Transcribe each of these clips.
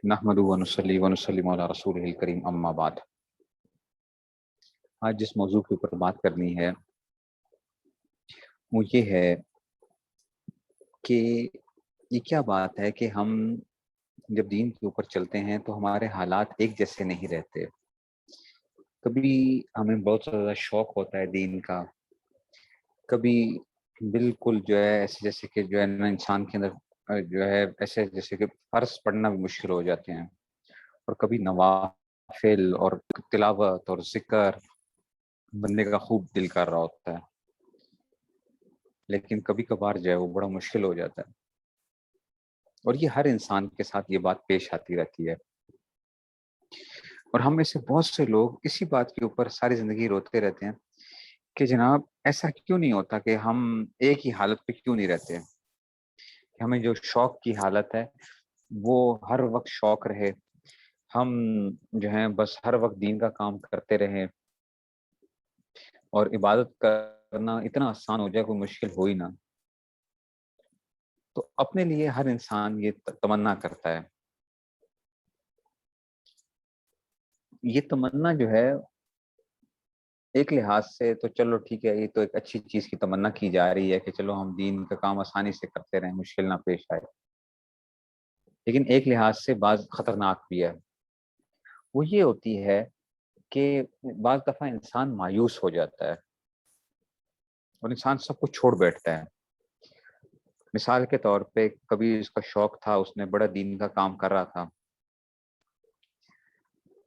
نحمدہ ونصلی ونسلم علی رسولہ الکریم اما بعد۔ آج جس موضوع کے اوپر بات کرنی ہے وہ یہ ہے کہ یہ کیا بات ہے کہ ہم جب دین کے اوپر چلتے ہیں تو ہمارے حالات ایک جیسے نہیں رہتے۔ کبھی ہمیں بہت زیادہ شوق ہوتا ہے دین کا، کبھی بالکل جو ہے ایسے جیسے کہ جو ہے نا انسان کے اندر جو ہے ایسے جیسے کہ فرض پڑھنا بھی مشکل ہو جاتے ہیں، اور کبھی نوافل اور تلاوت اور ذکر بندے کا خوب دل کر رہا ہوتا ہے، لیکن کبھی کبھار جو ہے وہ بڑا مشکل ہو جاتا ہے، اور یہ ہر انسان کے ساتھ یہ بات پیش آتی رہتی ہے۔ اور ہم میں سے بہت سے لوگ اسی بات کے اوپر ساری زندگی روتے رہتے ہیں کہ جناب ایسا کیوں نہیں ہوتا کہ ہم ایک ہی حالت پہ کیوں نہیں رہتے، کہ ہمیں جو شوق کی حالت ہے وہ ہر وقت شوق رہے، ہم جو ہیں بس ہر وقت دین کا کام کرتے رہیں اور عبادت کرنا اتنا آسان ہو جائے، کوئی مشکل ہو ہی نہ۔ تو اپنے لیے ہر انسان یہ تمنا کرتا ہے۔ یہ تمنا جو ہے ایک لحاظ سے تو چلو ٹھیک ہے، یہ تو ایک اچھی چیز کی تمنا کی جا رہی ہے کہ چلو ہم دین کا کام آسانی سے کرتے رہیں، مشکل نہ پیش آئے، لیکن ایک لحاظ سے بعض خطرناک بھی ہے۔ وہ یہ ہوتی ہے کہ بعض دفعہ انسان مایوس ہو جاتا ہے اور انسان سب کچھ چھوڑ بیٹھتا ہے۔ مثال کے طور پہ کبھی اس کا شوق تھا، اس نے بڑا دین کا کام کر رہا تھا،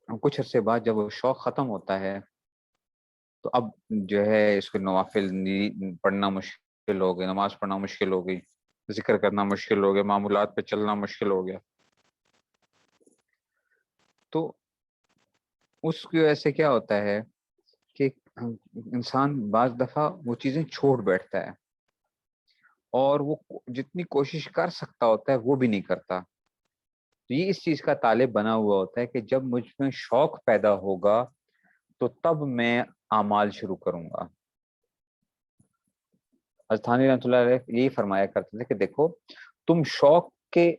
کچھ عرصے بعد جب وہ شوق ختم ہوتا ہے تو اب جو ہے اس کو نوافل پڑھنا مشکل ہو گئی، نماز پڑھنا مشکل ہو گئی، ذکر کرنا مشکل ہو گیا، معمولات پہ چلنا مشکل ہو گیا۔ تو اس کی وجہ سے کیا ہوتا ہے کہ انسان بعض دفعہ وہ چیزیں چھوڑ بیٹھتا ہے اور وہ جتنی کوشش کر سکتا ہوتا ہے وہ بھی نہیں کرتا۔ تو یہ اس چیز کا طالب بنا ہوا ہوتا ہے کہ جب مجھ میں شوق پیدا ہوگا تو تب میں اعمال شروع کروں گا۔ حضرت تھانوی رحمۃ اللہ علیہ یہی فرمایا کرتے تھے کہ دیکھو تم شوق کے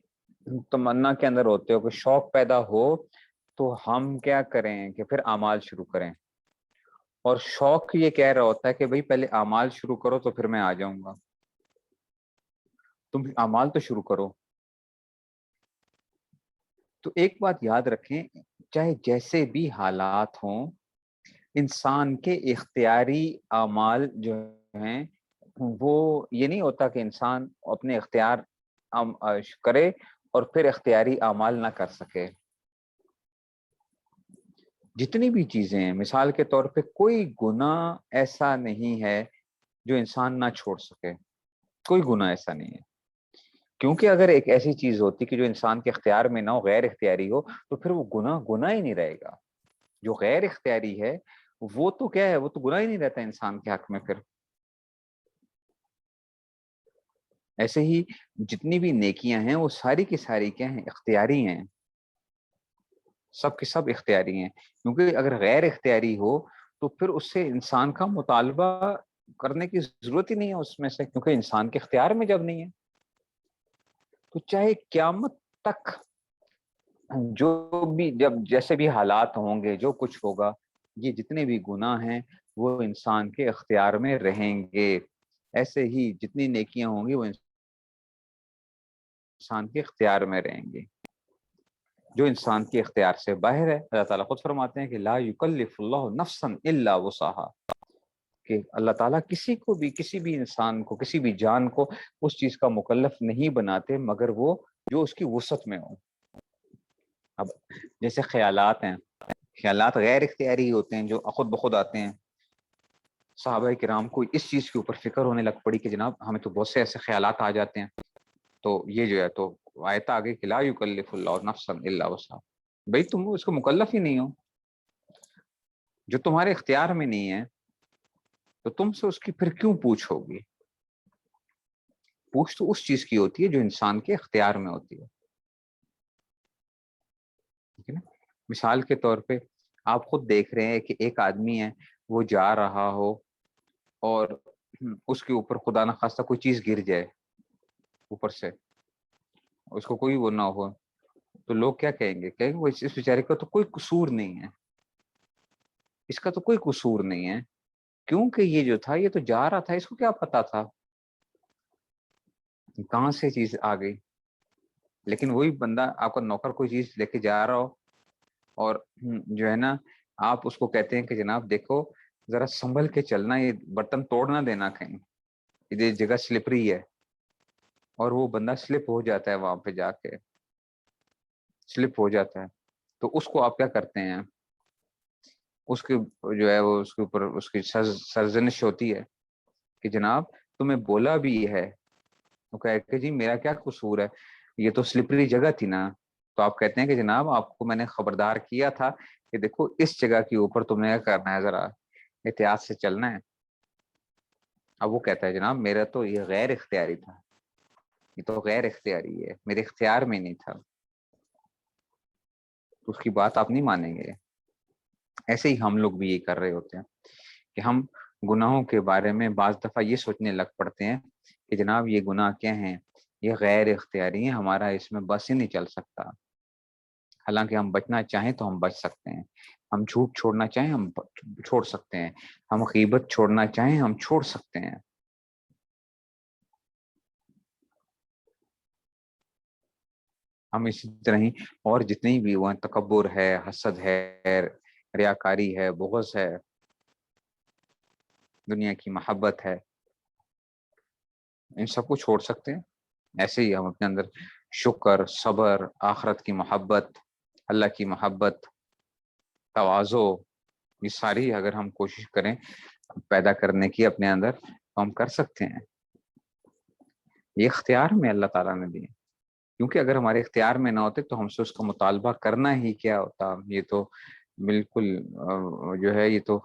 تمنا کے اندر ہوتے ہو کہ شوق پیدا ہو تو ہم کیا کریں کہ پھر اعمال شروع کریں، اور شوق یہ کہہ رہا ہوتا ہے کہ بھئی پہلے اعمال شروع کرو تو پھر میں آ جاؤں گا، تم اعمال تو شروع کرو۔ تو ایک بات یاد رکھیں، چاہے جیسے بھی حالات ہوں، انسان کے اختیاری اعمال جو ہیں وہ یہ نہیں ہوتا کہ انسان اپنے اختیار کرے اور پھر اختیاری اعمال نہ کر سکے۔ جتنی بھی چیزیں ہیں، مثال کے طور پہ کوئی گناہ ایسا نہیں ہے جو انسان نہ چھوڑ سکے، کوئی گناہ ایسا نہیں ہے، کیونکہ اگر ایک ایسی چیز ہوتی کہ جو انسان کے اختیار میں نہ ہو، غیر اختیاری ہو، تو پھر وہ گناہ ہی نہیں رہے گا۔ جو غیر اختیاری ہے وہ تو کیا ہے، وہ تو گناہ ہی نہیں رہتا انسان کے حق میں۔ پھر ایسے ہی جتنی بھی نیکیاں ہیں وہ ساری کی ساری کیا ہیں، اختیاری ہیں، سب کے سب اختیاری ہیں، کیونکہ اگر غیر اختیاری ہو تو پھر اس سے انسان کا مطالبہ کرنے کی ضرورت ہی نہیں ہے اس میں سے، کیونکہ انسان کے اختیار میں جب نہیں ہے۔ تو چاہے قیامت تک جو بھی جب جیسے بھی حالات ہوں گے، جو کچھ ہوگا، یہ جتنے بھی گناہ ہیں وہ انسان کے اختیار میں رہیں گے، ایسے ہی جتنی نیکیاں ہوں گی وہ انسان کے اختیار میں رہیں گے۔ جو انسان کے اختیار سے باہر ہے، اللہ تعالیٰ خود فرماتے ہیں کہ لا یکلف اللہ نفسا الا وسعها، کہ اللہ تعالیٰ کسی کو بھی، کسی بھی انسان کو، کسی بھی جان کو اس چیز کا مکلف نہیں بناتے مگر وہ جو اس کی وسعت میں ہو۔ اب جیسے خیالات ہیں، خیالات غیر اختیاری ہوتے ہیں جو خود بخود آتے ہیں۔ صحابہ کرام کو اس چیز کے اوپر فکر ہونے لگ پڑی کہ جناب ہمیں تو بہت سے ایسے خیالات آ جاتے ہیں، تو یہ جو ہے تو آیت آگے کہ لا یکلف اللہ نفسا الا وسعها، بھئی تم اس کو مکلف ہی نہیں ہو، جو تمہارے اختیار میں نہیں ہے تو تم سے اس کی پھر کیوں پوچھو گی؟ پوچھ تو اس چیز کی ہوتی ہے جو انسان کے اختیار میں ہوتی ہے، ٹھیک ہے نا؟ مثال کے طور پہ آپ خود دیکھ رہے ہیں کہ ایک آدمی ہے، وہ جا رہا ہو اور اس کے اوپر خدا نہ خواستہ کوئی چیز گر جائے اوپر سے، اس کو کوئی وہ نہ ہو، تو لوگ کیا کہیں گے وہ اس بیچارے کا تو کوئی قصور نہیں ہے، اس کا تو کوئی قصور نہیں ہے، کیونکہ یہ جو تھا یہ تو جا رہا تھا، اس کو کیا پتا تھا کہاں سے چیز آ گئی۔ لیکن وہی بندہ آپ کا نوکر کوئی چیز لے کے جا رہا ہو اور جو ہے نا آپ اس کو کہتے ہیں کہ جناب دیکھو ذرا سنبھل کے چلنا، یہ برتن توڑ نہ دینا کہیں، یہ جگہ سلپری ہے، اور وہ بندہ سلپ ہو جاتا ہے، وہاں پہ جا کے سلپ ہو جاتا ہے، تو اس کو آپ کیا کرتے ہیں، اس کے جو ہے وہ اس کے اوپر اس کی سرزنش ہوتی ہے کہ جناب تمہیں بولا بھی ہے، وہ کہے کہ جی میرا کیا قصور ہے، یہ تو سلپری جگہ تھی نا، تو آپ کہتے ہیں کہ جناب آپ کو میں نے خبردار کیا تھا کہ دیکھو اس جگہ کے اوپر تم نے کیا کرنا ہے، ذرا احتیاط سے چلنا ہے۔ اب وہ کہتا ہے جناب میرا تو یہ غیر اختیاری تھا، یہ تو غیر اختیاری ہے، میرے اختیار میں نہیں تھا، تو اس کی بات آپ نہیں مانیں گے۔ ایسے ہی ہم لوگ بھی یہ کر رہے ہوتے ہیں کہ ہم گناہوں کے بارے میں بعض دفعہ یہ سوچنے لگ پڑتے ہیں کہ جناب یہ گناہ کیا ہیں، یہ غیر اختیاری ہیں، ہمارا اس میں بس ہی نہیں چل سکتا، حالانکہ ہم بچنا چاہیں تو ہم بچ سکتے ہیں، ہم جھوٹ چھوڑنا چاہیں ہم چھوڑ سکتے ہیں، ہم غیبت چھوڑنا چاہیں ہم چھوڑ سکتے ہیں۔ ہم اسی طرح ہی اور جتنی بھی وہ تکبر ہے، حسد ہے، ریاکاری ہے، بغض ہے، دنیا کی محبت ہے، ان سب کو چھوڑ سکتے ہیں۔ ایسے ہی ہم اپنے اندر شکر، صبر، آخرت کی محبت، اللہ کی محبت، تواضع، یہ ساری اگر ہم کوشش کریں پیدا کرنے کی اپنے اندر تو ہم کر سکتے ہیں۔ یہ اختیار میں اللہ تعالیٰ نے دیے، کیونکہ اگر ہمارے اختیار میں نہ ہوتے تو ہم سے اس کا مطالبہ کرنا ہی کیا ہوتا، یہ تو بالکل جو ہے یہ تو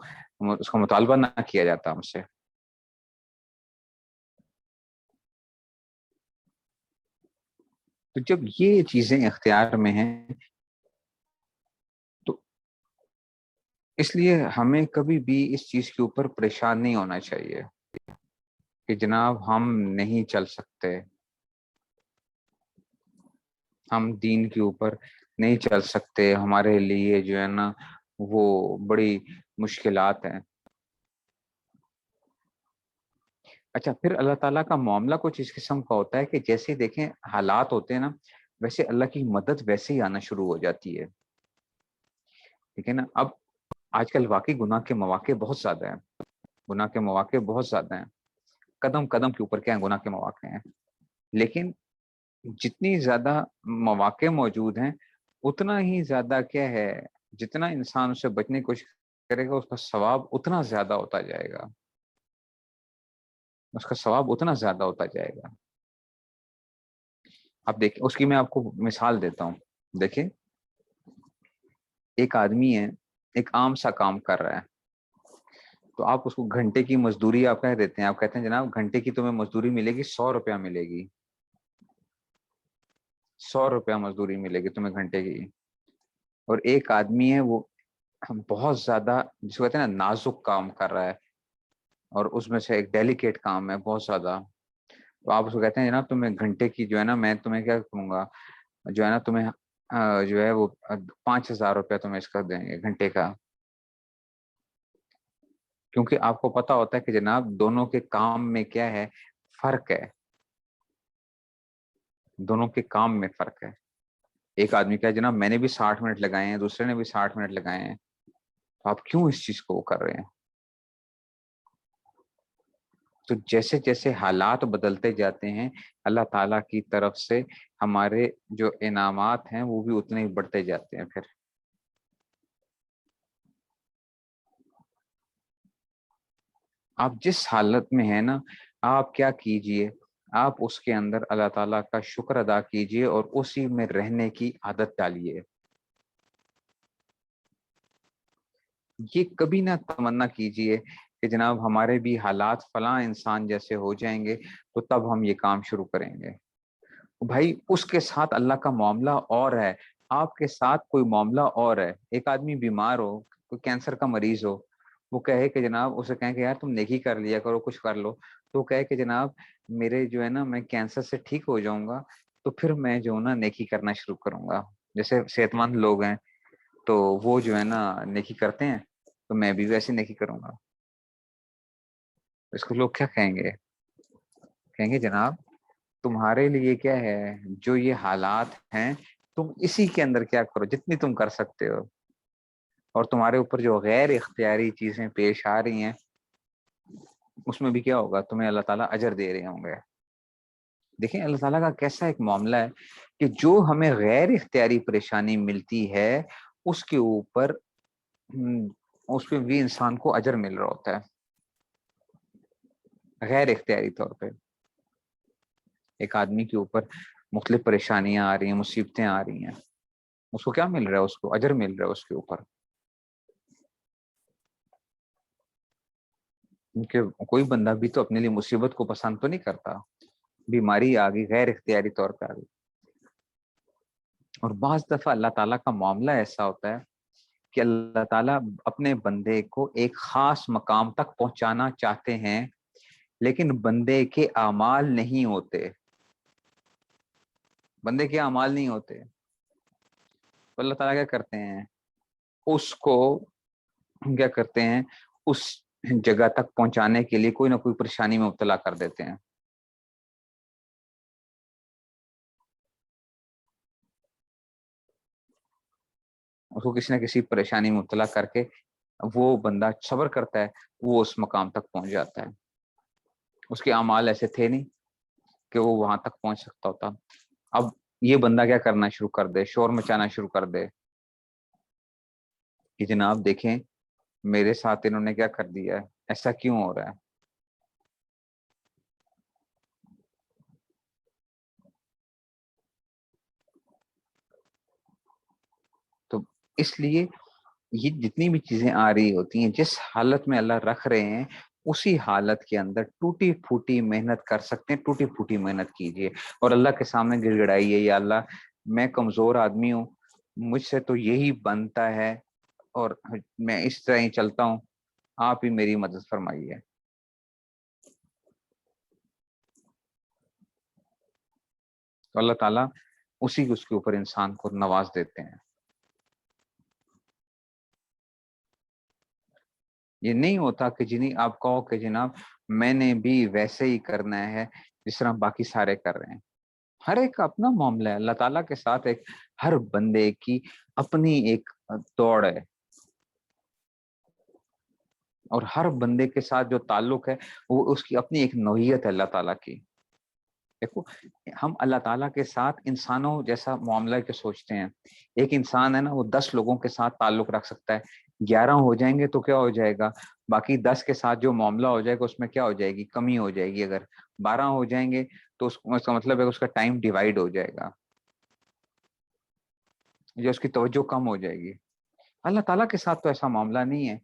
اس کا مطالبہ نہ کیا جاتا ہم سے۔ تو جب یہ چیزیں اختیار میں ہیں تو اس لیے ہمیں کبھی بھی اس چیز کے اوپر پریشان نہیں ہونا چاہیے کہ جناب ہم نہیں چل سکتے، ہم دین کے اوپر نہیں چل سکتے، ہمارے لیے جو ہے نا وہ بڑی مشکلات ہیں۔ اچھا، پھر اللہ تعالیٰ کا معاملہ کچھ اس قسم کا ہوتا ہے کہ جیسے دیکھیں حالات ہوتے ہیں نا، ویسے اللہ کی مدد ویسے ہی آنا شروع ہو جاتی ہے، ٹھیک ہے نا۔ اب آج کل واقعی گناہ کے مواقع بہت زیادہ ہیں، گناہ کے مواقع بہت زیادہ ہیں، قدم قدم کے اوپر کیا ہیں گناہ کے مواقع ہیں، لیکن جتنی زیادہ مواقع موجود ہیں اتنا ہی زیادہ کیا ہے، جتنا انسان اسے بچنے کی کوشش کرے گا اس کا ثواب اتنا زیادہ ہوتا جائے گا، اس کا ثواب اتنا زیادہ ہوتا جائے گا۔ اب دیکھیں اس کی میں آپ کو مثال دیتا ہوں، دیکھیں ایک آدمی ہے، ایک عام سا کام کر رہا ہے، تو آپ اس کو گھنٹے کی مزدوری آپ کہہ دیتے ہیں، آپ کہتے ہیں جناب گھنٹے کی تمہیں مزدوری ملے گی 100 روپیہ ملے گی، 100 روپیہ مزدوری ملے گی تمہیں گھنٹے کی۔ اور ایک آدمی ہے وہ بہت زیادہ جس کو کہتے ہیں نا نازک کام کر رہا ہے، اور اس میں سے ایک ڈیلیکیٹ کام ہے بہت زیادہ، تو آپ اس کو کہتے ہیں جناب تمہیں گھنٹے کی جو ہے نا میں تمہیں کیا کروں گا، جو ہے نا تمہیں جو ہے وہ 5,000 روپیہ تمہیں اس کا دیں گے گھنٹے کا، کیونکہ آپ کو پتا ہوتا ہے کہ جناب دونوں کے کام میں کیا ہے، فرق ہے، دونوں کے کام میں فرق ہے۔ ایک آدمی کیا جناب میں نے بھی 60 منٹ لگائے ہیں، دوسرے نے بھی 60 منٹ لگائے ہیں، تو آپ کیوں اس چیز کو وہ کر رہے ہیں؟ تو جیسے جیسے حالات بدلتے جاتے ہیں اللہ تعالیٰ کی طرف سے ہمارے جو انعامات ہیں وہ بھی اتنے ہی بڑھتے جاتے ہیں۔ پھر آپ جس حالت میں ہیں نا، آپ کیا کیجئے، آپ اس کے اندر اللہ تعالیٰ کا شکر ادا کیجئے اور اسی میں رہنے کی عادت ڈالیے۔ یہ کبھی نہ تمنا کیجئے کہ جناب ہمارے بھی حالات فلاں انسان جیسے ہو جائیں گے تو تب ہم یہ کام شروع کریں گے۔ بھائی اس کے ساتھ اللہ کا معاملہ اور ہے، آپ کے ساتھ کوئی معاملہ اور ہے۔ ایک آدمی بیمار ہو، کوئی کینسر کا مریض ہو، وہ کہے کہ جناب اسے کہیں کہ یار تم نیکی کر لیا کرو، کچھ کر لو، تو وہ کہے کہ جناب میرے جو ہے نا میں کینسر سے ٹھیک ہو جاؤں گا تو پھر میں جو نا نیکی کرنا شروع کروں گا۔ جیسے صحت مند لوگ ہیں تو وہ جو ہے نا نیکی کرتے ہیں، تو میں بھی ویسے نیکی کروں گا. اس کو لوگ کیا کہیں گے؟ کہیں گے جناب تمہارے لیے کیا ہے، جو یہ حالات ہیں تم اسی کے اندر کیا کرو جتنی تم کر سکتے ہو، اور تمہارے اوپر جو غیر اختیاری چیزیں پیش آ رہی ہیں اس میں بھی کیا ہوگا، تمہیں اللہ تعالیٰ اجر دے رہے ہوں گے. دیکھیں اللہ تعالیٰ کا کیسا ایک معاملہ ہے کہ جو ہمیں غیر اختیاری پریشانی ملتی ہے اس کے اوپر اس پہ بھی انسان کو اجر مل رہا ہوتا ہے غیر اختیاری طور پہ. ایک آدمی کے اوپر مختلف پریشانیاں آ رہی ہیں، مصیبتیں آ رہی ہیں، اس کو کیا مل رہا ہے؟ اس کو اجر مل رہا ہے اس کے اوپر. کیونکہ کوئی بندہ بھی تو اپنے لیے مصیبت کو پسند تو نہیں کرتا. بیماری آ گئی غیر اختیاری طور پہ آ گئی. اور بعض دفعہ اللہ تعالیٰ کا معاملہ ایسا ہوتا ہے کہ اللہ تعالیٰ اپنے بندے کو ایک خاص مقام تک پہنچانا چاہتے ہیں لیکن بندے کے اعمال نہیں ہوتے. بندے کے اعمال نہیں ہوتے تو اللہ تعالیٰ کیا کرتے ہیں، اس کو کیا کرتے ہیں، اس جگہ تک پہنچانے کے لیے کوئی نہ کوئی پریشانی میں مبتلا کر دیتے ہیں. اس کو کسی نہ کسی پریشانی میں مبتلا کر کے وہ بندہ صبر کرتا ہے، وہ اس مقام تک پہنچ جاتا ہے. اس کے اعمال ایسے تھے نہیں کہ وہ وہاں تک پہنچ سکتا ہوتا. اب یہ بندہ کیا کرنا شروع کر دے، شور مچانا شروع کر دے کہ جناب دیکھیں میرے ساتھ انہوں نے کیا کر دیا ہے، ایسا کیوں ہو رہا ہے. تو اس لیے یہ جتنی بھی چیزیں آ رہی ہوتی ہیں جس حالت میں اللہ رکھ رہے ہیں اسی حالت کے اندر ٹوٹی پھوٹی محنت کر سکتے ہیں. ٹوٹی پھوٹی محنت کیجئے اور اللہ کے سامنے گڑ گڑائیے، یا اللہ میں کمزور آدمی ہوں، مجھ سے تو یہی بنتا ہے اور میں اس طرح ہی چلتا ہوں، آپ ہی میری مدد فرمائیے. تو اللہ تعالیٰ اسی اس کے اوپر انسان کو نواز دیتے ہیں. یہ نہیں ہوتا کہ جنہیں آپ کہو کہ جناب میں نے بھی ویسے ہی کرنا ہے جس طرح باقی سارے کر رہے ہیں. ہر ایک کا اپنا معاملہ ہے. اللہ تعالیٰ کے ساتھ ایک ہر بندے کی اپنی ایک دوڑ ہے، اور ہر بندے کے ساتھ جو تعلق ہے وہ اس کی اپنی ایک نوعیت ہے اللہ تعالیٰ کی. دیکھو ہم اللہ تعالیٰ کے ساتھ انسانوں جیسا معاملہ کے سوچتے ہیں. ایک انسان ہے نا وہ 10 لوگوں کے ساتھ تعلق رکھ سکتا ہے، 11 ہو جائیں گے تو کیا ہو جائے گا، باقی 10 کے ساتھ جو معاملہ ہو جائے گا اس میں کیا ہو جائے گی، کمی ہو جائے گی. اگر 12 ہو جائیں گے تو اس کا مطلب ہے کہ اس کا ٹائم ڈیوائڈ ہو جائے گا، جو اس کی توجہ کم ہو جائے گی. اللہ تعالیٰ کے ساتھ تو ایسا معاملہ نہیں ہے.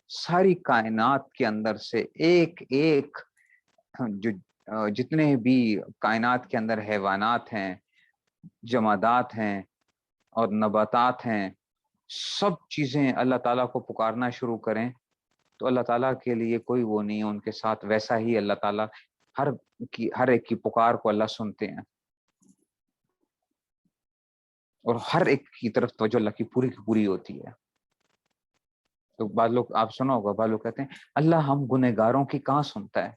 ساری کائنات کے اندر سے ایک ایک جو جتنے بھی کائنات کے اندر حیوانات ہیں، جمادات ہیں اور نباتات ہیں، سب چیزیں اللہ تعالیٰ کو پکارنا شروع کریں تو اللہ تعالیٰ کے لیے کوئی وہ نہیں ہے. ان کے ساتھ ویسا ہی اللہ تعالیٰ ہر ایک کی پکار کو اللہ سنتے ہیں اور ہر ایک کی طرف توجہ اللہ کی پوری ہوتی ہے. تو بعض لوگ آپ سنا ہوگا، بعض لوگ کہتے ہیں اللہ ہم گنہگاروں کی کہاں سنتا ہے.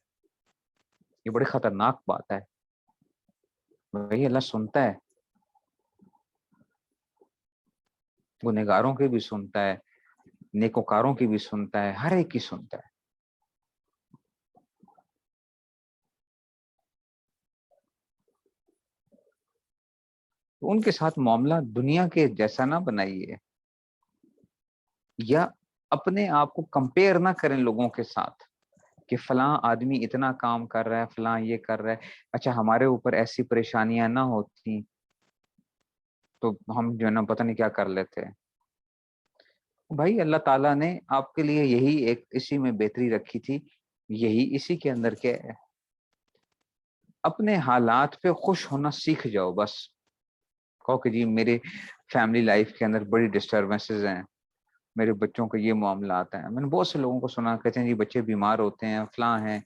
یہ بڑی خطرناک بات ہے. وہی اللہ سنتا ہے، گنہگاروں کی بھی سنتا ہے، نیکوکاروں کی بھی سنتا ہے، ہر ایک کی سنتا ہے. تو ان کے ساتھ معاملہ دنیا کے جیسا نہ بنائیے، یا اپنے آپ کو کمپیئر نہ کریں لوگوں کے ساتھ کہ فلاں آدمی اتنا کام کر رہا ہے، فلاں یہ کر رہا ہے، اچھا ہمارے اوپر ایسی پریشانیاں نہ ہوتی تو ہم جو ہے نا پتہ نہیں کیا کر لیتے. بھائی اللہ تعالیٰ نے آپ کے لیے یہی ایک اسی میں بہتری رکھی تھی، یہی اسی کے اندر کیا ہے، اپنے حالات پہ خوش ہونا سیکھ جاؤ. بس کہو کہ جی میرے فیملی لائف کے اندر بڑی ڈسٹربنسز ہیں، میرے بچوں کا یہ معاملہ آتا ہے. میں نے بہت سے لوگوں کو سنا کہتے ہیں جی بچے بیمار ہوتے ہیں، فلاں ہیں،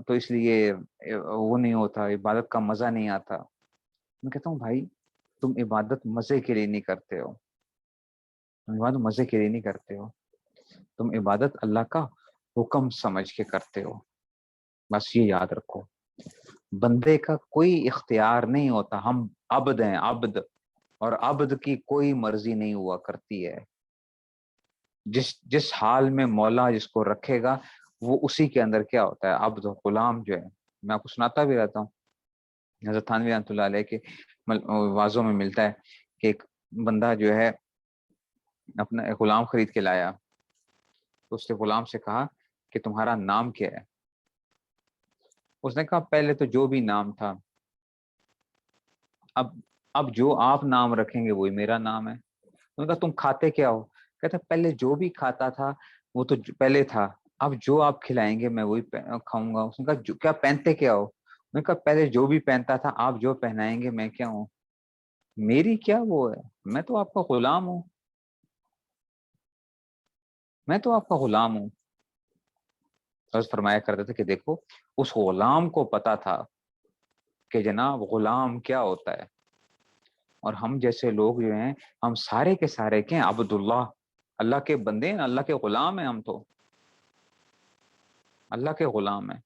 تو اس لیے وہ نہیں ہوتا، عبادت کا مزہ نہیں آتا. میں کہتا ہوں بھائی تم عبادت مزے کے لیے نہیں کرتے ہو، تم عبادت مزے کے لیے نہیں کرتے ہو، تم عبادت اللہ کا حکم سمجھ کے کرتے ہو. بس یہ یاد رکھو، بندے کا کوئی اختیار نہیں ہوتا، ہم عبد ہیں، عبد، اور عبد کی کوئی مرضی نہیں ہوا کرتی ہے. جس حال میں مولا جس کو رکھے گا وہ اسی کے اندر کیا ہوتا ہے، عبد، غلام جو ہے. میں آپ کو سناتا بھی رہتا ہوں، حضرت تھانوی رحمۃ اللہ علیہ کے واضحوں میں ملتا ہے کہ ایک بندہ جو ہے اپنا ایک غلام خرید کے لایا، تو اس نے غلام سے کہا کہ تمہارا نام کیا ہے؟ اس نے کہا پہلے تو جو بھی نام تھا، اب جو آپ نام رکھیں گے وہی میرا نام ہے. انہوں نے کہا تم کھاتے کیا ہو؟ کہتا پہلے جو بھی کھاتا تھا وہ تو پہلے تھا، اب جو آپ کھلائیں گے میں وہی کھاؤں گا. اس نے کہا کیا پہنتے کیا ہو؟ انہوں نے کہا پہلے جو بھی پہنتا تھا، آپ جو پہنائیں گے میں کیا ہوں، میری کیا وہ ہے، میں تو آپ کا غلام ہوں، میں تو آپ کا غلام ہوں. حضرت فرمایا کرتے تھے کہ دیکھو اس غلام کو پتا تھا کہ جناب غلام کیا ہوتا ہے، اور ہم جیسے لوگ جو ہیں ہم سارے کے سارے کیا ہیں، عبداللہ، اللہ کے بندے ہیں، اللہ کے غلام ہیں. ہم تو اللہ کے غلام ہیں،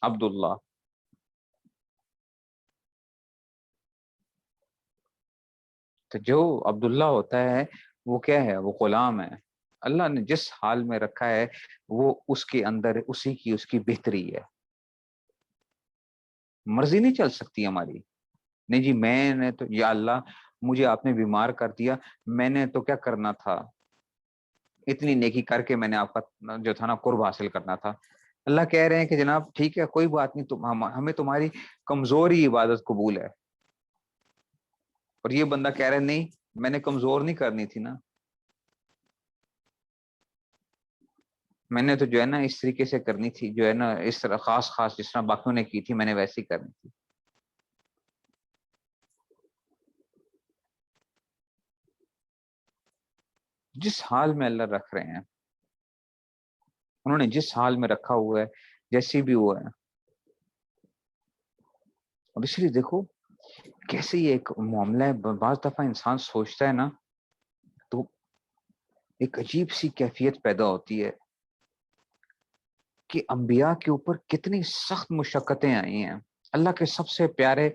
عبداللہ. تو جو عبداللہ ہوتا ہے وہ کیا ہے، وہ غلام ہے. اللہ نے جس حال میں رکھا ہے وہ اس کے اندر اسی کی اس کی بہتری ہے. مرضی نہیں چل سکتی ہماری، نہیں جی میں نے تو، یا اللہ مجھے آپ نے بیمار کر دیا، میں نے تو کیا کرنا تھا، اتنی نیکی کر کے میں نے آپ کا جو تھا نا قرب حاصل کرنا تھا. اللہ کہہ رہے ہیں کہ جناب ٹھیک ہے کوئی بات نہیں، ہمیں تمہاری کمزوری عبادت قبول ہے. اور یہ بندہ کہہ رہے نہیں میں نے کمزور نہیں کرنی تھی نا، میں نے تو جو ہے نا اس طریقے سے کرنی تھی، جو ہے نا اس طرح خاص جس طرح باقیوں نے کی تھی میں نے ویسی کرنی تھی. جس حال میں اللہ رکھ رہے ہیں، انہوں نے جس حال میں رکھا ہوا ہے، جیسی بھی وہ ہے. اب اس لیے دیکھو کیسے یہ ایک معاملہ ہے، بعض دفعہ انسان سوچتا ہے نا تو ایک عجیب سی کیفیت پیدا ہوتی ہے کہ انبیاء کے اوپر کتنی سخت مشقتیں آئی ہیں. اللہ کے سب سے پیارے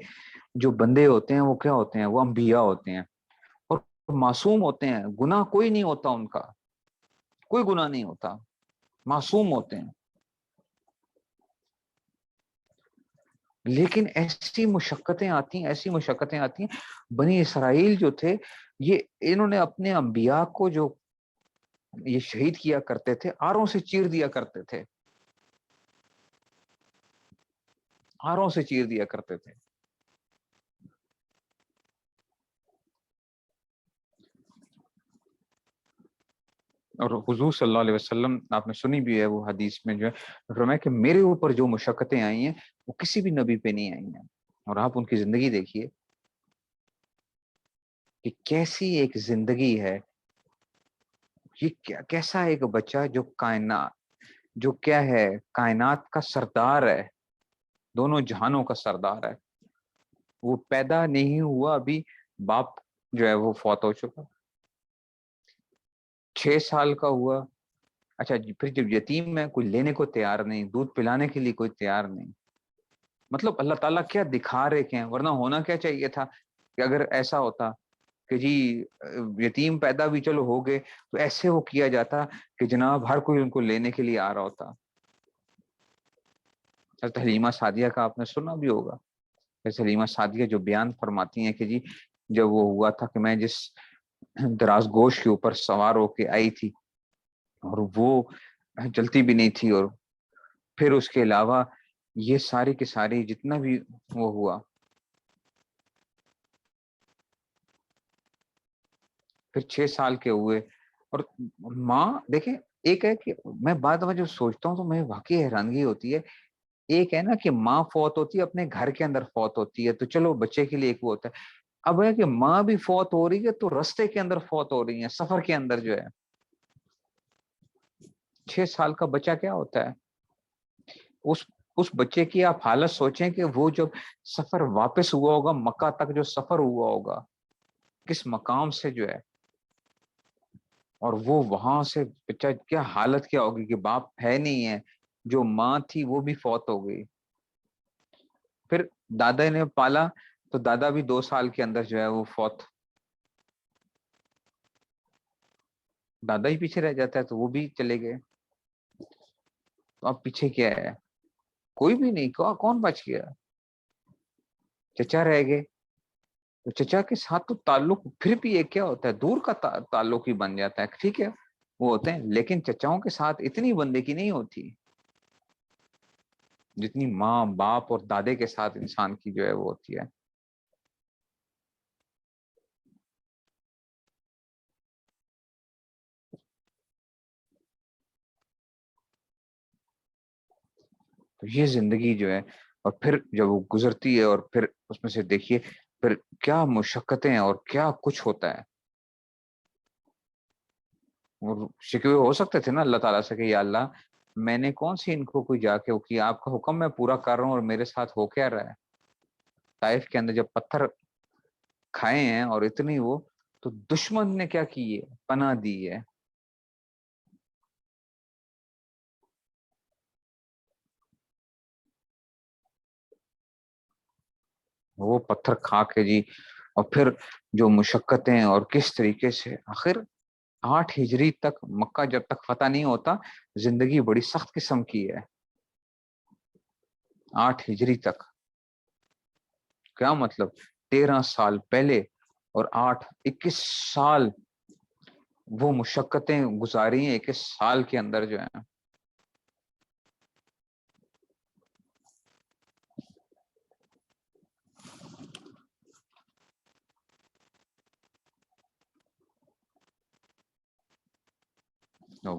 جو بندے ہوتے ہیں وہ کیا ہوتے ہیں، وہ انبیاء ہوتے ہیں، اور معصوم ہوتے ہیں، گناہ کوئی نہیں ہوتا ان کا، کوئی گناہ نہیں ہوتا، معصوم ہوتے ہیں. لیکن ایسی مشقتیں آتی ہیں، ایسی مشقتیں آتی ہیں. بنی اسرائیل جو تھے یہ انہوں نے اپنے انبیاء کو جو یہ شہید کیا کرتے تھے، آروں سے چیر دیا کرتے تھے، آروں سے چیر دیا کرتے تھے. اور حضور صلی اللہ علیہ وسلم آپ نے سنی بھی ہے وہ حدیث میں جو ہے فرمایا کہ میرے اوپر جو مشقتیں آئی ہیں وہ کسی بھی نبی پہ نہیں آئی ہیں. اور آپ ان کی زندگی دیکھیے کہ کیسی ایک زندگی ہے، یہ کیسا ایک بچہ جو کائنات جو کیا ہے، کائنات کا سردار ہے، دونوں جہانوں کا سردار ہے، وہ پیدا نہیں ہوا ابھی باپ جو ہے وہ فوت ہو چکا، 6 سال کا ہوا. اچھا پھر جب یتیم ہے کوئی لینے کو تیار نہیں، دودھ پلانے کے لیے کوئی تیار نہیں. مطلب اللہ تعالیٰ کیا دکھا رہے ہیں، ورنہ ہونا کیا چاہیے تھا کہ اگر ایسا ہوتا کہ جی یتیم پیدا بھی چلو ہو گئے تو ایسے وہ کیا جاتا کہ جناب ہر کوئی ان کو لینے کے لیے آ رہا ہوتا. حضرت حلیمہ سعدیہ کا آپ نے سنا بھی ہوگا، حضرت حلیمہ سعدیہ جو بیان فرماتی ہیں کہ جی جب وہ ہوا تھا کہ میں جس دراز گوش کے اوپر سوار ہو کے آئی تھی اور وہ چلتی بھی نہیں تھی، اور پھر اس کے علاوہ یہ ساری کی ساری جتنا بھی وہ ہوا، پھر 6 سال کے ہوئے. اور ماں دیکھیں، ایک ہے کہ میں بعد میں جو سوچتا ہوں تو میں واقعی حیرانگی ہوتی ہے، ایک ہے نا کہ ماں فوت ہوتی ہے اپنے گھر کے اندر فوت ہوتی ہے تو چلو بچے کے لیے ایک وہ ہوتا ہے، اب ہے کہ ماں بھی فوت ہو رہی ہے تو رستے کے اندر فوت ہو رہی ہیں، سفر کے اندر جو ہے. 6 سال کا بچہ کیا ہوتا ہے، اس بچے کی آپ حالت سوچیں کہ وہ جب سفر واپس ہوا ہوگا، مکہ تک جو سفر ہوا ہوگا، کس مقام سے جو ہے، اور وہ وہاں سے بچہ کیا حالت کیا ہوگی کہ باپ ہے نہیں ہے، جو ماں تھی وہ بھی فوت ہو گئی، پھر دادا نے پالا تو دادا بھی 2 سال کے اندر جو ہے وہ فوت، دادا ہی پیچھے رہ جاتا ہے تو وہ بھی چلے گئے، تو اب پیچھے کیا ہے؟ کوئی بھی نہیں، کون بچ گیا؟ چچا رہ گئے، تو چچا کے ساتھ تو تعلق پھر بھی ایک کیا ہوتا ہے، دور کا تعلق ہی بن جاتا ہے، ٹھیک ہے وہ ہوتے ہیں، لیکن چچاؤں کے ساتھ اتنی بندگی نہیں ہوتی جتنی ماں باپ اور دادے کے ساتھ انسان کی جو ہے وہ ہوتی ہے۔ تو یہ زندگی جو ہے، اور پھر جب وہ گزرتی ہے اور پھر اس میں سے دیکھیے پھر کیا مشقتیں اور کیا کچھ ہوتا ہے، اور شکوے ہو سکتے تھے نا اللہ تعالیٰ سے کہ یا اللہ میں نے کون سی ان کو کوئی جا کے کیا، آپ کا حکم میں پورا کر رہا ہوں اور میرے ساتھ ہو کیا رہا ہے۔ طائف کے اندر جب پتھر کھائے ہیں اور اتنی وہ، تو دشمن نے کیا کی ہے، پناہ دی ہے، وہ پتھر کھا کے جی، اور پھر جو مشقتیں اور کس طریقے سے آخر 8 ہجری تک مکہ جب تک فتح نہیں ہوتا، زندگی بڑی سخت قسم کی ہے، 8 ہجری تک، کیا مطلب 13 سال پہلے اور 21 سال وہ مشقتیں گزاری ہیں 21 سال کے اندر جو ہیں۔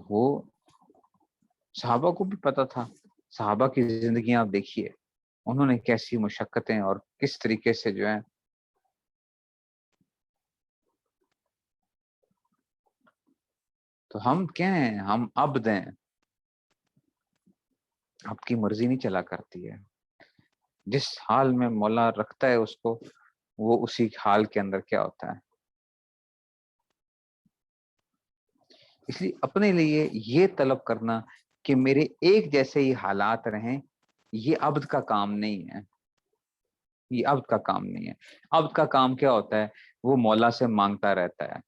وہ صحابہ کو بھی پتا تھا، صحابہ کی زندگیاں آپ دیکھیے، انہوں نے کیسی مشقتیں اور کس طریقے سے جو ہیں، تو ہم کیا ہیں، ہم عبد ہیں، آپ کی مرضی نہیں چلا کرتی ہے، جس حال میں مولا رکھتا ہے اس کو، وہ اسی حال کے اندر کیا ہوتا ہے۔ اس لیے اپنے لیے یہ طلب کرنا کہ میرے ایک جیسے ہی حالات رہیں، یہ عبد کا کام نہیں ہے، یہ عبد کا کام نہیں ہے۔ عبد کا کام کیا ہوتا ہے، وہ مولا سے مانگتا رہتا ہے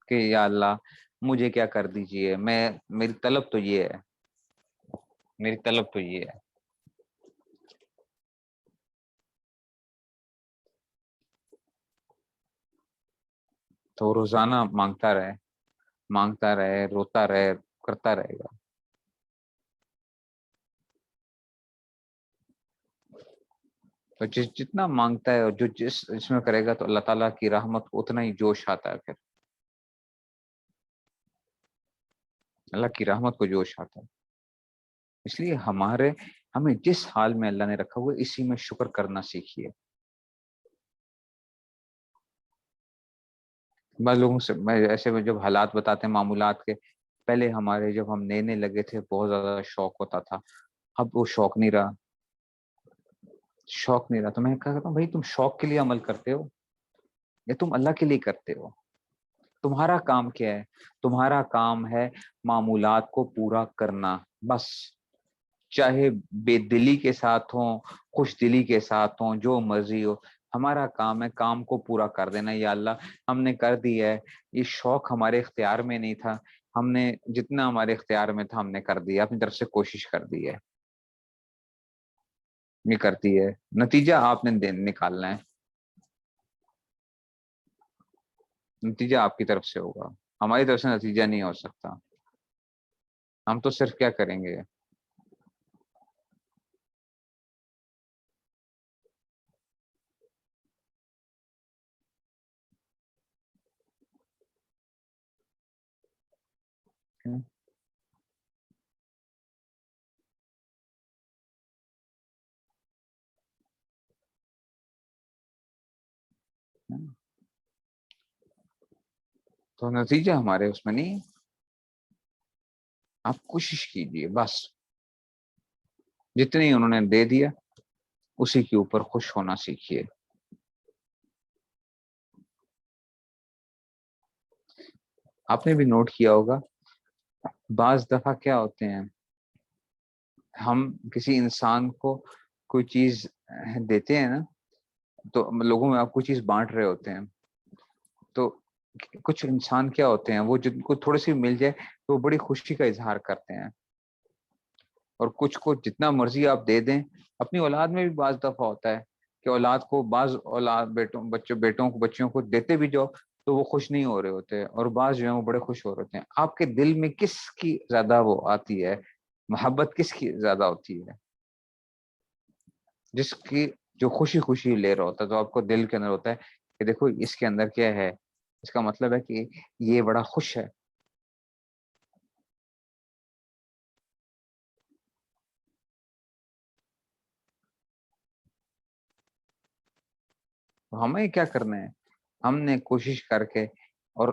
کہ یا اللہ مجھے کیا کر دیجئے، میری طلب تو یہ ہے، میری طلب تو یہ ہے۔ تو روزانہ مانگتا رہے روتا رہے، کرتا رہے گا۔ تو جتنا مانگتا ہے اور جو جس میں کرے گا، تو اللہ تعالیٰ کی رحمت کو اتنا ہی جوش آتا ہے، پھر اللہ کی رحمت کو جوش آتا ہے۔ اس لیے ہمیں جس حال میں اللہ نے رکھا ہوا ہے، اسی میں شکر کرنا سیکھیے۔ بعض لوگوں سے میں ایسے میں جب حالات بتاتے ہیں معمولات کے، پہلے ہمارے جب ہم نئے لگے تھے بہت زیادہ شوق ہوتا تھا، اب وہ شوق نہیں رہا، شوق نہیں رہا۔ تو میں کہا کرتا ہوں بھائی تم شوق کے لیے عمل کرتے ہو یا تم اللہ کے لیے کرتے ہو؟ تمہارا کام کیا ہے؟ تمہارا کام ہے معمولات کو پورا کرنا، بس، چاہے بے دلی کے ساتھ ہوں، خوش دلی کے ساتھ ہوں، جو مرضی ہو، ہمارا کام ہے کام کو پورا کر دینا۔ یا اللہ ہم نے کر دیا ہے، یہ شوق ہمارے اختیار میں نہیں تھا، ہم نے جتنا ہمارے اختیار میں تھا ہم نے کر دیا، اپنی طرف سے کوشش کر دی ہے، یہ کرتی ہے، نتیجہ آپ نے نکالنا ہے، نتیجہ آپ کی طرف سے ہوگا، ہماری طرف سے نتیجہ نہیں ہو سکتا، ہم تو صرف کیا کریں گے۔ تو نتیجہ ہمارے اس میں نہیں، آپ کوشش کیجئے، بس جتنی انہوں نے دے دیا اسی کے اوپر خوش ہونا سیکھیے۔ آپ نے بھی نوٹ کیا ہوگا بعض دفعہ کیا ہوتے ہیں، ہم کسی انسان کو کوئی چیز دیتے ہیں نا، تو لوگوں میں آپ کوئی چیز بانٹ رہے ہوتے ہیں، تو کچھ انسان کیا ہوتے ہیں وہ جن کو تھوڑی سی مل جائے تو وہ بڑی خوشی کا اظہار کرتے ہیں، اور کچھ کو جتنا مرضی آپ دے دیں. اپنی اولاد میں بھی بعض دفعہ ہوتا ہے کہ اولاد کو، بعض اولاد بیٹوں کو، بچیوں کو دیتے بھی جاؤ تو وہ خوش نہیں ہو رہے ہوتے، اور بعض جو ہیں وہ بڑے خوش ہو رہے ہوتے ہیں. آپ کے دل میں کس کی زیادہ وہ آتی ہے، محبت کس کی زیادہ ہوتی ہے؟ جس کی جو خوشی خوشی لے رہا ہوتا ہے، تو آپ کو دل کے اندر ہوتا ہے کہ دیکھو اس کے اندر کیا ہے، اس کا مطلب ہے کہ یہ بڑا خوش ہے. تو ہمیں کیا کرنا ہے، ہم نے کوشش کر کے، اور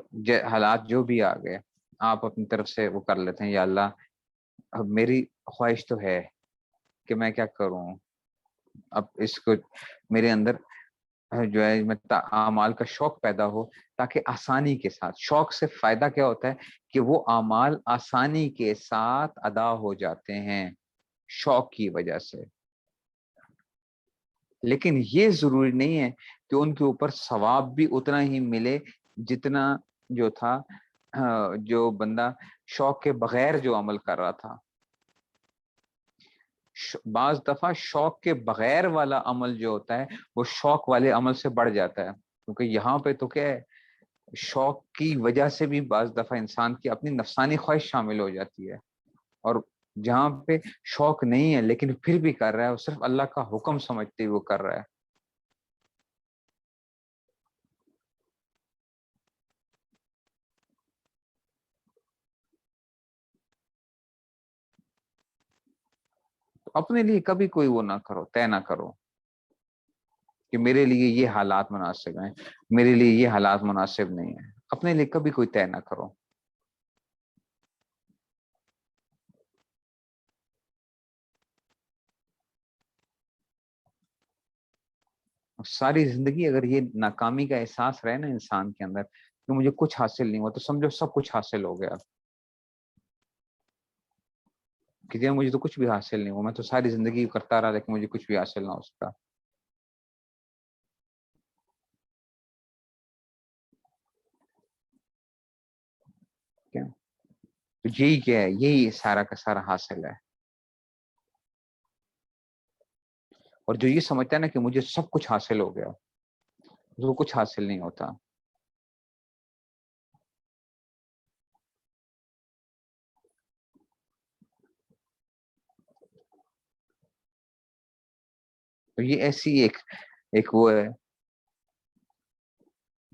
حالات جو بھی آ گئے آپ اپنی طرف سے وہ کر لیتے ہیں، یا اللہ اب میری خواہش تو ہے کہ میں کیا کروں، اب اس کو میرے اندر جو ہے میں اعمال کا شوق پیدا ہو، تاکہ آسانی کے ساتھ، شوق سے فائدہ کیا ہوتا ہے کہ وہ اعمال آسانی کے ساتھ ادا ہو جاتے ہیں شوق کی وجہ سے. لیکن یہ ضروری نہیں ہے کہ ان کے اوپر ثواب بھی اتنا ہی ملے جتنا جو تھا جو بندہ شوق کے بغیر جو عمل کر رہا تھا. بعض دفعہ شوق کے بغیر والا عمل جو ہوتا ہے وہ شوق والے عمل سے بڑھ جاتا ہے، کیونکہ یہاں پہ تو کیا ہے، شوق کی وجہ سے بھی بعض دفعہ انسان کی اپنی نفسانی خواہش شامل ہو جاتی ہے، اور جہاں پہ شوق نہیں ہے لیکن پھر بھی کر رہا ہے، وہ صرف اللہ کا حکم سمجھتے ہوئے وہ کر رہا ہے. اپنے لیے کبھی کوئی وہ نہ کرو، طے نہ کرو کہ میرے لیے یہ حالات مناسب ہیں، میرے لیے یہ حالات مناسب نہیں ہیں. اپنے لیے کبھی کوئی طے نہ کرو. ساری زندگی اگر یہ ناکامی کا احساس رہے نا انسان کے اندر کہ مجھے کچھ حاصل نہیں ہوا، تو سمجھو سب کچھ حاصل ہو گیا. کہ مجھے تو کچھ بھی حاصل نہیں ہوا، میں تو ساری زندگی کرتا رہا لیکن مجھے کچھ بھی حاصل نہ ہو سکا. کیا تو یہی کیا ہے، یہی سارا کا سارا حاصل ہے. اور جو یہ سمجھتا ہے نا کہ مجھے سب کچھ حاصل ہو گیا، وہ کچھ حاصل نہیں ہوتا. تو یہ ایسی ایک وہ ہے،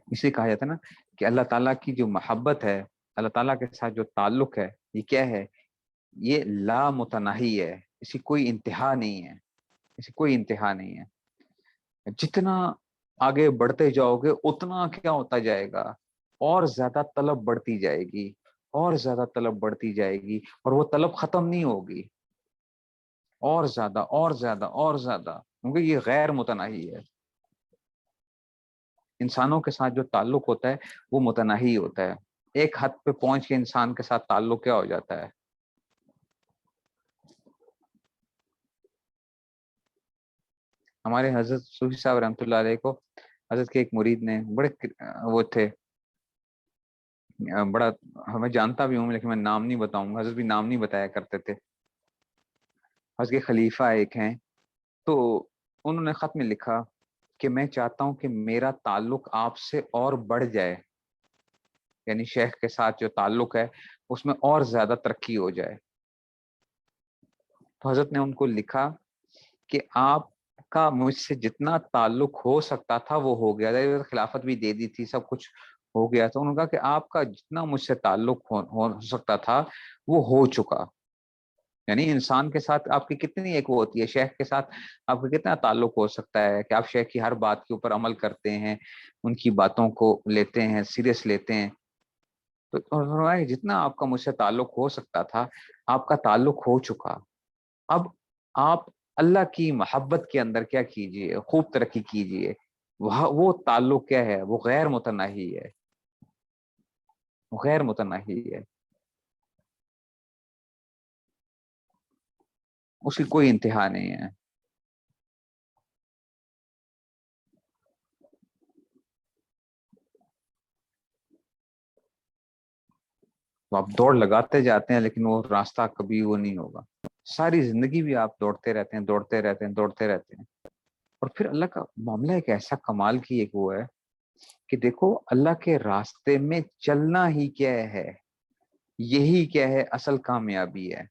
اسے کہا جاتا ہے نا کہ اللہ تعالیٰ کی جو محبت ہے، اللہ تعالیٰ کے ساتھ جو تعلق ہے، یہ کیا ہے، یہ لا متناہی ہے، اسی کوئی انتہا نہیں ہے، اسی کوئی انتہا نہیں ہے. جتنا آگے بڑھتے جاؤ گے اتنا کیا ہوتا جائے گا، اور زیادہ طلب بڑھتی جائے گی، اور زیادہ طلب بڑھتی جائے گی، اور وہ طلب ختم نہیں ہوگی، اور زیادہ اور زیادہ اور زیادہ، کیونکہ یہ غیر متناہی ہے. انسانوں کے ساتھ جو تعلق ہوتا ہے وہ متناہی ہوتا ہے. ایک حد پہ پہنچ کے انسان کے ساتھ تعلق کیا ہو جاتا ہے. ہمارے حضرت صوفی صاحب رحمۃ اللہ علیہ کو حضرت کے ایک مرید نے بڑے وہ تھے، بڑا، ہمیں جانتا بھی ہوں لیکن میں نام نہیں بتاؤں گا، حضرت بھی نام نہیں بتایا کرتے تھے. حضرت کے خلیفہ ایک ہیں، تو انہوں نے خط میں لکھا کہ میں چاہتا ہوں کہ میرا تعلق آپ سے اور بڑھ جائے، یعنی شیخ کے ساتھ جو تعلق ہے اس میں اور زیادہ ترقی ہو جائے. تو حضرت نے ان کو لکھا کہ آپ کا مجھ سے جتنا تعلق ہو سکتا تھا وہ ہو گیا، خلافت بھی دے دی تھی، سب کچھ ہو گیا. تو انہوں نے کہا کہ آپ کا جتنا مجھ سے تعلق ہو سکتا تھا وہ ہو چکا. یعنی انسان کے ساتھ آپ کی کتنی ایک وہ ہوتی ہے، شیخ کے ساتھ آپ کا کتنا تعلق ہو سکتا ہے کہ آپ شیخ کی ہر بات کے اوپر عمل کرتے ہیں، ان کی باتوں کو لیتے ہیں، سیریس لیتے ہیں. تو جتنا آپ کا مجھ سے تعلق ہو سکتا تھا آپ کا تعلق ہو چکا. اب آپ اللہ کی محبت کے اندر کیا کیجئے، خوب ترقی کیجئے. وہ تعلق کیا ہے، وہ غیر متناہی ہے. غیر متناہی ہے، اس کی کوئی انتہا نہیں ہے. تو آپ دوڑ لگاتے جاتے ہیں لیکن وہ راستہ کبھی وہ نہیں ہوگا. ساری زندگی بھی آپ دوڑتے رہتے ہیں، دوڑتے رہتے ہیں، دوڑتے رہتے ہیں. اور پھر اللہ کا معاملہ ایک ایسا کمال کی ایک وہ ہے کہ دیکھو اللہ کے راستے میں چلنا ہی کیا ہے، یہی کیا ہے اصل کامیابی ہے.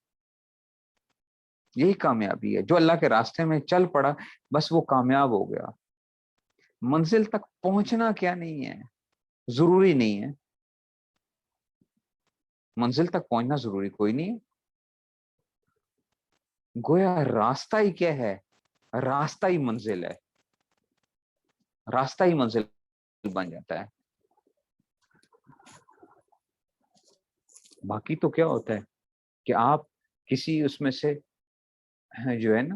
یہی کامیابی ہے. جو اللہ کے راستے میں چل پڑا بس وہ کامیاب ہو گیا. منزل تک پہنچنا کیا نہیں ہے، ضروری نہیں ہے. منزل تک پہنچنا ضروری کوئی نہیں ہے. گویا راستہ ہی کیا ہے، راستہ ہی منزل ہے، راستہ ہی منزل بن جاتا ہے. باقی تو کیا ہوتا ہے کہ آپ کسی اس میں سے جو ہے نا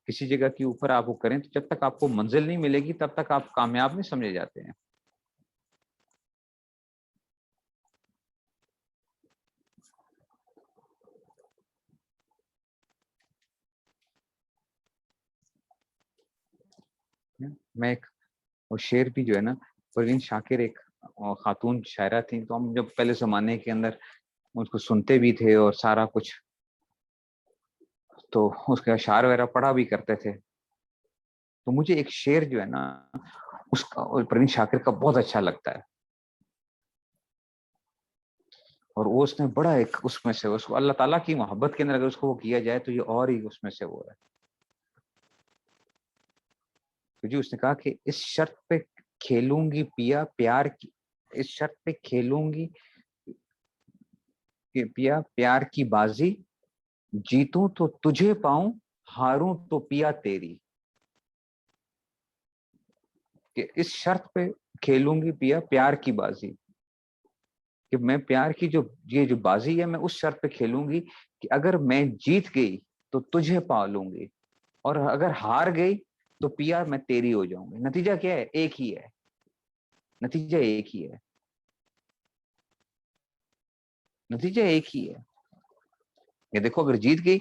کسی جگہ کے اوپر آپ وہ کریں تو جب تک آپ کو منزل نہیں ملے گی تب تک آپ کامیاب نہیں سمجھے جاتے ہیں. میں ایک وہ شعر بھی جو ہے نا، پروین شاکر ایک خاتون شاعرہ تھیں، تو ہم جب پہلے زمانے کے اندر اس کو سنتے بھی تھے اور سارا کچھ، تو اس کے اشعار وغیرہ پڑھا بھی کرتے تھے. تو مجھے ایک شعر جو ہے نا اس کا پروین شاکر کا بہت اچھا لگتا ہے. اور وہ اس نے بڑا ایک اس میں سے اس کو اللہ تعالیٰ کی محبت کے اندر اگر اس کو وہ کیا جائے تو یہ اور ہی اس میں سے وہ ہے. تو جی اس نے کہا کہ اس شرط پہ کھیلوں گی پیا پیار کی، اس شرط پہ کھیلوں گی کہ پیا پیار کی بازی، جیتوں تو تجھے پاؤں، ہاروں تو پیا تیری. کہ اس شرط پہ کھیلوں گی پیا پیار کی بازی، کہ میں پیار کی جو یہ جو بازی ہے میں اس شرط پہ کھیلوں گی کہ اگر میں جیت گئی تو تجھے پا لوں گی، اور اگر ہار گئی تو پیا میں تیری ہو جاؤں گی. نتیجہ کیا ہے؟ ایک ہی ہے. نتیجہ ایک ہی ہے. نتیجہ ایک ہی ہے. یہ دیکھو اگر جیت گئی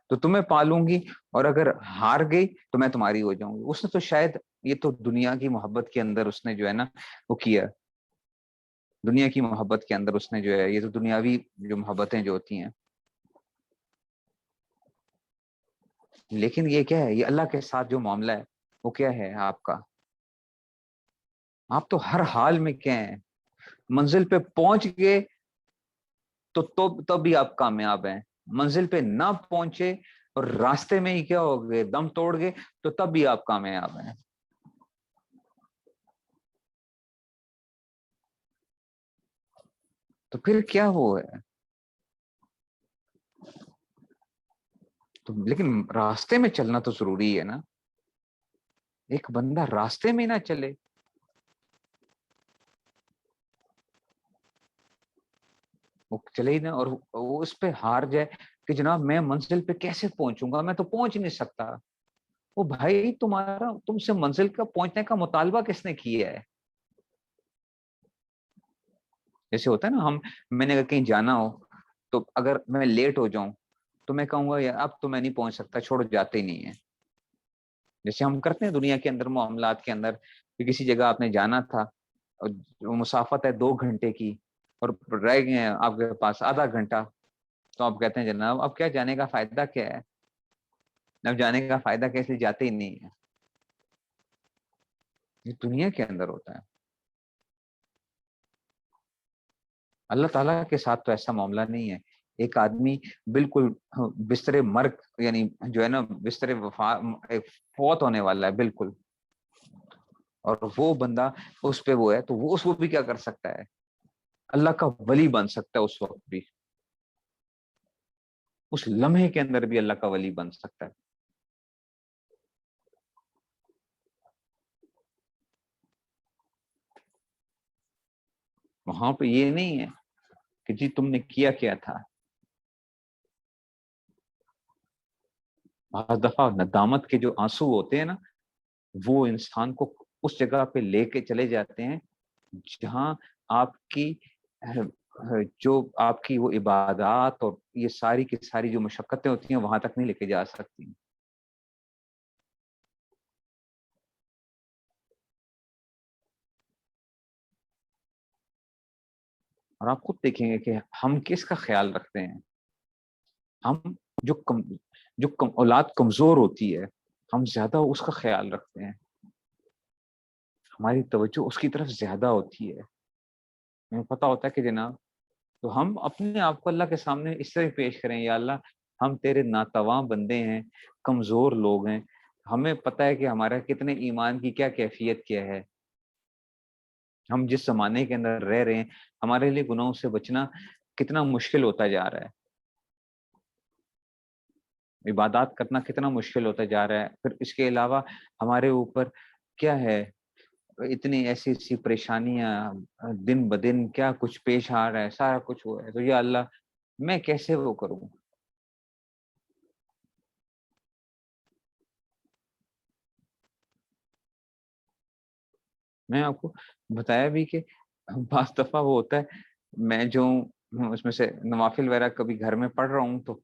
تو تمہیں پالوں گی، اور اگر ہار گئی تو میں تمہاری ہو جاؤں گی. اس نے تو شاید یہ تو دنیا کی محبت کے اندر اس نے جو ہے نا وہ کیا، دنیا کی محبت کے اندر اس نے جو ہے یہ تو دنیاوی جو محبتیں جو ہوتی ہیں. لیکن یہ کیا ہے، یہ اللہ کے ساتھ جو معاملہ ہے وہ کیا ہے آپ کا، آپ تو ہر حال میں کیا ہیں منزل پہ پہنچ گئے تو تب بھی آپ کامیاب ہیں. منزل پہ نہ پہنچے اور راستے میں ہی کیا ہو گئے، دم توڑ گئے، تو تب بھی آپ کامیاب ہیں. تو پھر کیا وہ ہے؟ تو لیکن راستے میں چلنا تو ضروری ہے نا. ایک بندہ راستے میں نہ چلے، وہ چلے ہی نہ، اور وہ اس پہ ہار جائے کہ جناب میں منزل پہ کیسے پہنچوں گا، میں تو پہنچ نہیں سکتا. وہ بھائی تمہارا تم سے منزل کا پہنچنے کا مطالبہ کس نے کیا ہے؟ جیسے ہوتا ہے نا میں نے اگر کہیں جانا ہو تو اگر میں لیٹ ہو جاؤں تو میں کہوں گا یار اب تو میں نہیں پہنچ سکتا، چھوڑ، جاتے ہی نہیں ہے. جیسے ہم کرتے ہیں دنیا کے اندر معاملات کے اندر کہ کسی جگہ آپ نے جانا تھا اور مسافت ہے 2 گھنٹے کی اور رہ گئے ہیں آپ کے پاس آدھا گھنٹہ، تو آپ کہتے ہیں جناب اب کیا جانے کا فائدہ کیا ہے، اب جانے کا فائدہ کیسے، جاتے ہی نہیں ہے. یہ دنیا کے اندر ہوتا ہے. اللہ تعالیٰ کے ساتھ تو ایسا معاملہ نہیں ہے. ایک آدمی بالکل بستر مرگ یعنی جو ہے نا بستر فوت ہونے والا ہے بالکل، اور وہ بندہ اس پہ وہ ہے تو وہ اس کو بھی کیا کر سکتا ہے، اللہ کا ولی بن سکتا ہے. اس وقت بھی، اس لمحے کے اندر بھی اللہ کا ولی بن سکتا ہے. وہاں پہ یہ نہیں ہے کہ جی تم نے کیا کیا تھا. بعض دفعہ ندامت کے جو آنسو ہوتے ہیں نا وہ انسان کو اس جگہ پہ لے کے چلے جاتے ہیں جہاں آپ کی جو آپ کی وہ عبادات اور یہ ساری کی ساری جو مشقتیں ہوتی ہیں وہاں تک نہیں لے کے جا سکتی. اور آپ خود دیکھیں گے کہ ہم کس کا خیال رکھتے ہیں. ہم جو اولاد کمزور ہوتی ہے ہم زیادہ اس کا خیال رکھتے ہیں, ہماری توجہ اس کی طرف زیادہ ہوتی ہے. ہمیں پتہ ہوتا ہے کہ جناب تو ہم اپنے آپ کو اللہ کے سامنے اس طرح پیش کریں, یا اللہ ہم تیرے ناتواں بندے ہیں, کمزور لوگ ہیں, ہمیں پتہ ہے کہ ہمارا کتنے ایمان کی کیا کیفیت کیا ہے, ہم جس زمانے کے اندر رہ رہے ہیں ہمارے لیے گناہوں سے بچنا کتنا مشکل ہوتا جا رہا ہے, عبادات کرنا کتنا مشکل ہوتا جا رہا ہے. پھر اس کے علاوہ ہمارے اوپر کیا ہے, اتنی ایسی ایسی پریشانیاں دن بدن کیا کچھ پیش آ رہا ہے, سارا کچھ ہوا ہے. تو یا اللہ میں کیسے وہ کروں. میں آپ کو بتایا بھی کہ بعض دفعہ وہ ہوتا ہے, میں جو اس میں سے نوافل وغیرہ کبھی گھر میں پڑھ رہا ہوں تو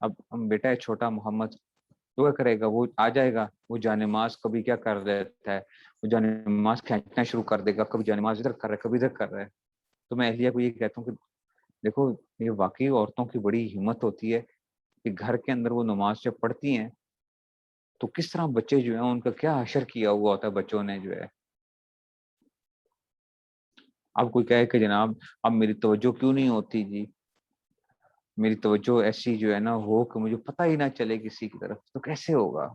اب بیٹا ہے چھوٹا محمد, تو کیا کرے گا, وہ آ جائے گا, وہ جانماز کبھی کیا کر دیتا ہے, وہ جانماز کھینچنا شروع کر دے گا, کبھی جانماز ادھر کر رہا ہے کبھی ادھر کر رہا ہے. تو میں اہلیہ کو یہ کہتا ہوں کہ دیکھو یہ واقعی عورتوں کی بڑی ہمت ہوتی ہے کہ گھر کے اندر وہ نماز جب پڑھتی ہیں تو کس طرح بچے جو ہیں ان کا کیا حشر کیا ہوا ہوتا ہے بچوں نے جو ہے. اب کوئی کہے کہ جناب اب میری توجہ کیوں نہیں ہوتی جی, میری توجہ ایسی جو ہے نا ہو کہ مجھے پتہ ہی نہ چلے کسی کی طرف, تو کیسے ہوگا.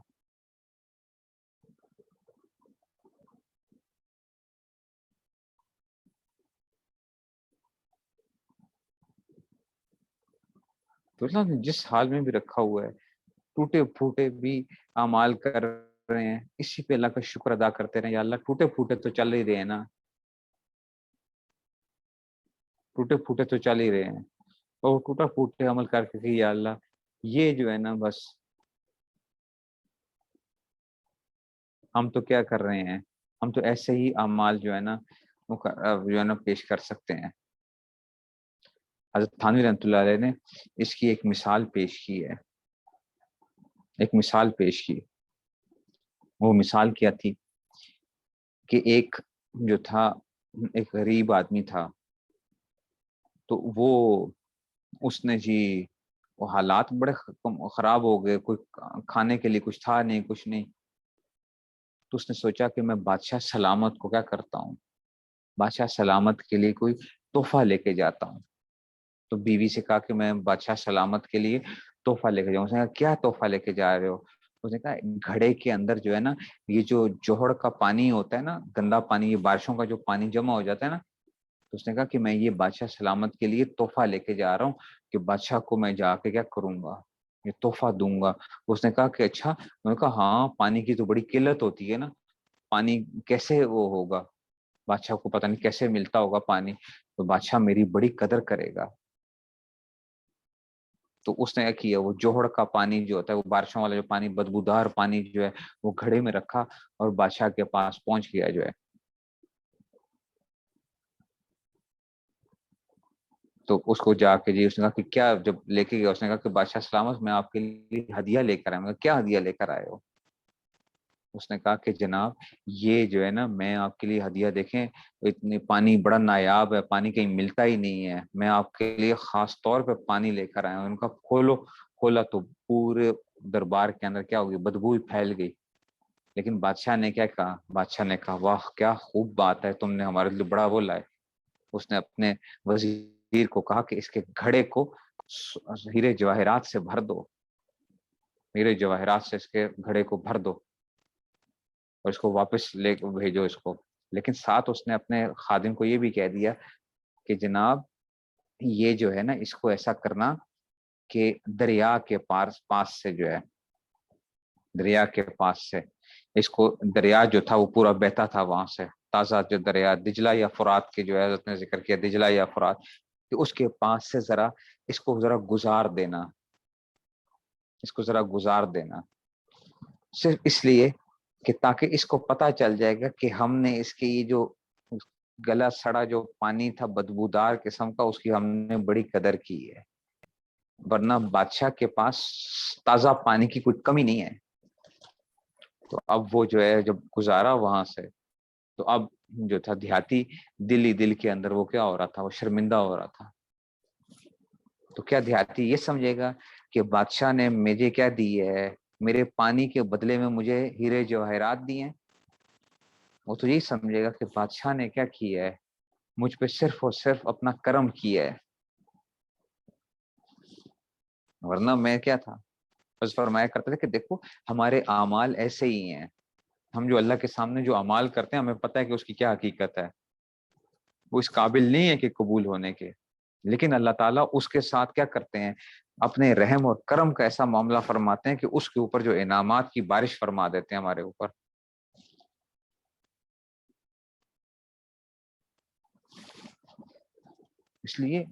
تو اللہ نے جس حال میں بھی رکھا ہوا ہے, ٹوٹے پھوٹے بھی اعمال کر رہے ہیں, اسی پہ اللہ کا شکر ادا کرتے رہیں, یا اللہ ٹوٹے پھوٹے تو چل ہی رہے ہیں نا, ٹوٹے پھوٹے تو چل ہی رہے ہیں. اور ٹوٹا پھوٹے عمل کر کے کہ یا اللہ یہ جو ہے نا بس ہم تو کیا کر رہے ہیں, ہم تو ایسے ہی اعمال جو ہے نا پیش کر سکتے ہیں. حضرت تھانوی رحمۃ اللہ علیہ نے اس کی ایک مثال پیش کی ہے, ایک مثال پیش کی. وہ مثال کیا تھی کہ ایک جو تھا, ایک غریب آدمی تھا, تو وہ اس نے جی وہ حالات بڑے خراب ہو گئے, کوئی کھانے کے لیے کچھ تھا نہیں, کچھ نہیں. تو اس نے سوچا کہ میں بادشاہ سلامت کو کیا کرتا ہوں, بادشاہ سلامت کے لیے کوئی تحفہ لے کے جاتا ہوں. تو بیوی سے کہا کہ میں بادشاہ سلامت کے لیے تحفہ لے کے جاؤں. اس نے کہا کیا تحفہ لے کے جا رہے ہو. اس نے کہا گھڑے کے اندر جو ہے نا یہ جو جوہڑ کا پانی ہوتا ہے نا, گندا پانی, یہ بارشوں کا جو پانی جمع ہو جاتا ہے نا, تو اس نے کہا کہ میں یہ بادشاہ سلامت کے لیے تحفہ لے کے جا رہا ہوں کہ بادشاہ کو میں جا کے کیا کروں گا, یہ تحفہ دوں گا. اس نے کہا کہ اچھا. میں نے کہا ہاں پانی کی تو بڑی قلت ہوتی ہے نا, پانی کیسے وہ ہوگا, بادشاہ کو پتہ نہیں کیسے ملتا ہوگا پانی, تو بادشاہ میری بڑی قدر کرے گا. تو اس نے کیا کیا, وہ جوہڑ کا پانی جو ہوتا ہے, وہ بارشوں والا جو پانی, بدبودار پانی جو ہے وہ گھڑے میں رکھا اور بادشاہ کے پاس پہنچ گیا جو ہے. تو اس کو جا کے جی اس نے کہا کہ کیا, جب لے کے گیا اس نے کہا کہ بادشاہ سلامت میں آپ کے لیے ہدیہ لے کر آیا. میں کہا کیا ہدیہ لے کر آئے ہو. اس نے کہا کہ جناب یہ جو ہے نا میں آپ کے لیے ہدیہ, دیکھیں اتنی پانی بڑا نایاب ہے, پانی کہیں ملتا ہی نہیں ہے, میں آپ کے لیے خاص طور پہ پانی لے کر آیا ہوں. ان کا کھولو, کھولا تو پورے دربار کے اندر کیا ہوگی, بدبو پھیل گئی. لیکن بادشاہ نے کیا کہا, بادشاہ نے کہا واہ کیا خوب بات ہے, تم نے ہمارے لیے بڑا وہ لائے. اس نے اپنے وزیر کو کہا کہ اس کے گھڑے کو ہیرے جواہرات سے بھر دو, ہیرے جواہرات سے اس کے گھڑے کو بھر دو اور اس کو واپس لے بھیجو اس کو. لیکن ساتھ اس نے اپنے خادم کو یہ بھی کہہ دیا کہ جناب یہ جو ہے نا اس کو ایسا کرنا کہ دریا کے پاس سے جو ہے, دریا کے پاس سے اس کو, دریا جو تھا وہ پورا بہتا تھا وہاں سے, تازہ جو دریا دجلہ یا فرات کے جو ہے حضرت نے ذکر کیا, دجلہ یا فرات, کہ اس کے پاس سے ذرا اس کو ذرا گزار دینا, اس کو ذرا گزار دینا, صرف اس لیے کہ تاکہ اس کو پتہ چل جائے گا کہ ہم نے اس کے یہ جو گلا سڑا جو پانی تھا بدبودار قسم کا، اس کی ہم نے بڑی قدر کی ہے، ورنہ بادشاہ کے پاس تازہ پانی کی کوئی کمی نہیں ہے۔ تو اب وہ جو ہے جب گزارا وہاں سے، تو اب جو تھا دیہاتی دل ہی دل کے اندر وہ کیا ہو رہا تھا، وہ شرمندہ ہو رہا تھا۔ تو کیا دیہاتی یہ سمجھے گا کہ بادشاہ نے مجھے کیا دی ہے، میرے پانی کے بدلے میں مجھے ہیرے جواہرات دیے ہیں؟ وہ تو یہی سمجھے گا کہ بادشاہ نے کیا کیا ہے، مجھ پہ صرف اور صرف اپنا کرم کیا ہے، ورنہ میں کیا تھا۔ بس فرمایا کرتے تھے کہ دیکھو ہمارے اعمال ایسے ہی ہیں، ہم جو اللہ کے سامنے جو اعمال کرتے ہیں ہمیں پتہ ہے کہ اس کی کیا حقیقت ہے، وہ اس قابل نہیں ہے کہ قبول ہونے کے، لیکن اللہ تعالیٰ اس کے ساتھ کیا کرتے ہیں، اپنے رحم اور کرم کا ایسا معاملہ فرماتے ہیں کہ اس کے اوپر جو انعامات کی بارش فرما دیتے ہیں ہمارے اوپر۔ اس لیے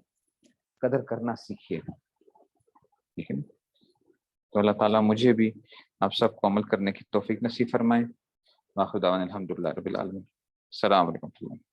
قدر کرنا سیکھیے، ٹھیک ہے۔ تو اللہ تعالیٰ مجھے بھی آپ سب کو عمل کرنے کی توفیق نصیب فرمائے۔ آخر دعوانا الحمدللہ رب العالمین۔ السلام علیکم۔